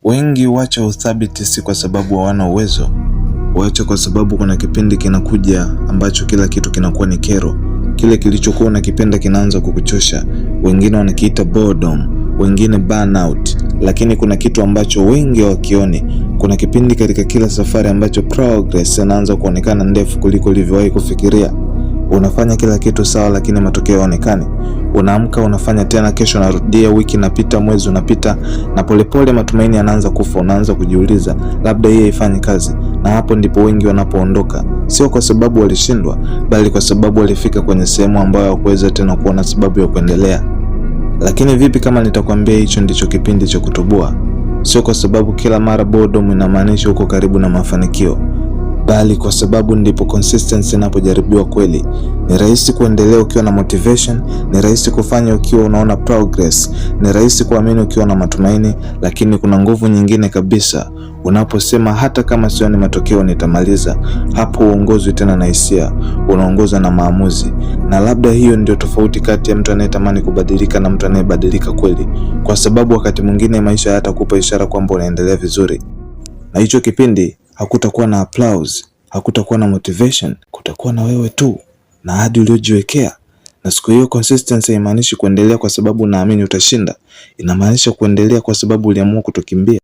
Wengi huacha uthabiti si kwa sababu hawana uwezo, huacha kwa sababu kuna kipindi kinakuja ambacho kila kitu kinakuwa ni kero. Kile kilichokuwa unakipenda kinaanza kukuchosha. Wengine wanakiita boredom, wengine burnout. Lakini kuna kitu ambacho wengi hawakioni. Kuna kipindi katika kila safari ambacho progress inaanza kuonekana ndefu kuliko ulivyowahi kufikiria. Unafanya kila kitu sawa lakini matokeo hayaonekani. Unaamka unafanya tena, kesho unarudia, wiki inapita, mwezi unapita, na polepole matumaini yanaanza kufa. Unaanza kujiuliza labda hii haifanyi kazi. Na hapo ndipo wengi wanapoondoka, sio kwa sababu walishindwa, bali kwa sababu walifika kwenye sehemu ambayo hawakuweza tena kuona sababu ya kuendelea. Lakini vipi kama nitakwambia hicho ndicho kipindi cha kutoboa? Sio kwa sababu kila mara boredom inamaanisha uko karibu na mafanikio, bali kwa sababu ndipo consistency inapojaribiwa kweli. Ni rahisi kuendelea ukiwa na motivation, ni rahisi kufanya ukiwa unaona progress, ni rahisi kuamini ukiwa na matumaini, lakini kuna nguvu nyingine kabisa. Unaposema hata kama sioni matokeo nitamaliza, hapo uongozwi tena na hisia, unaongoza na maamuzi. Na labda hiyo ndio tofauti kati ya mtu anayetamani kubadilika na mtu anayebadilika kweli, kwa sababu wakati mwingine maisha hayatakupa ishara kwamba unaendelea vizuri. Na hicho kipindi hakutakuwa na applause, hakutakuwa na motivation, kutakuwa na wewe tu na ahadi uliojiwekea. Na siku hiyo consistency haimaanishi kuendelea kwa sababu unaamini utashinda, inamaanisha kuendelea kwa sababu uliamua kutokimbia.